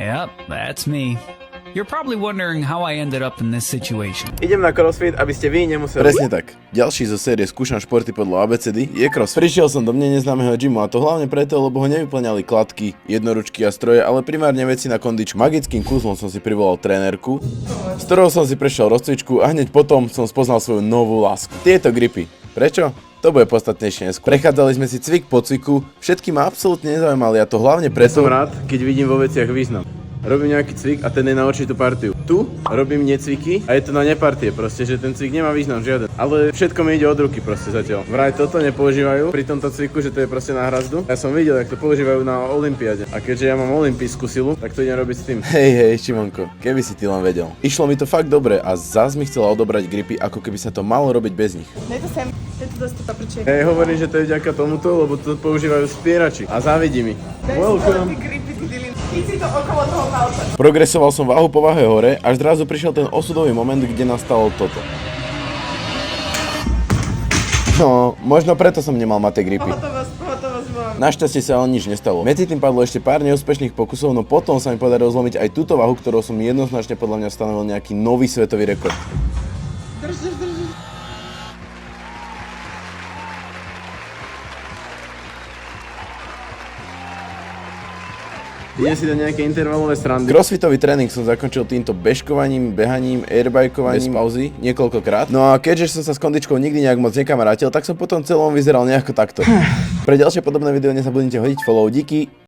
Yep, that's me. You're probably wondering how I ended up in this situation. Idem na CrossFit, aby ste vy nemuseli. Presne tak. Ďalší zo série Skúšam športy podľa ABCD je CrossFit. Prišiel som do mne neznámeho gymu a to hlavne preto, lebo ho nevyplňali kladky, jednoručky a stroje, ale primárne veci na kondičku. Magickým kúzlom som si privolal trénerku, s ktorou som si prešiel rozcvičku a hneď potom som spoznal svoju novú lásku. Tieto gripy. Prečo? To bude podstatnejšie neskôr. Prechádzali sme si cvik po cviku, všetky ma absolútne nezaujímali a to hlavne preto. Som rád, keď vidím vo veciach význam. Robím nejaký cvik a ten je na určitú partiu. Tu robím necviky a je to na nepartie, proste, že ten cvik nemá význam žiaden. Ale všetko mi ide od ruky proste zatiaľ. Vraj toto nepoužívajú pri tomto cviku, že to je proste na hrazdu. Ja som videl, jak to používajú na olympiáde. A keďže ja mám olympijskú silu, tak to idem robiť s tým. Hej, Šimonko, keby si ty len vedel. Išlo mi to fakt dobre a zás mi chcela odobrať gripy, ako keby sa to malo robiť bez nich. Daj to sem, tento dostý papriček. Hej, hovorím, že to je vďaka tomuto, lebo to používajú spierači. A závidí mi. Daj si dole ty gripy, ty dilin. Chyť si to okolo toho palca. Progresoval som váhu po váhe hore, až zrazu prišiel ten osudový moment, kde nastalo toto. No, možno preto som nemal mať tie gripy. Pohotovosť volám. Našťastie sa ale nič nestalo. Medzi tým padlo ešte pár neúspešných pokusov, no potom sa mi podarilo zlomiť aj túto váhu, ktorou som jednoznačne podľa mňa stanovil nejaký nový svetový rekord. Drž. Idem si dať nejaké intervalové srandy. Crossfitový tréning som zakončil týmto bežkovaním, behaním, airbikovaním, bez pauzy niekoľkokrát. No a keďže som sa s kondičkou nikdy nejak moc nekamarátil, tak som potom celom vyzeral nejako takto. Pre ďalšie podobné video nezabudnite hodiť follow, díky.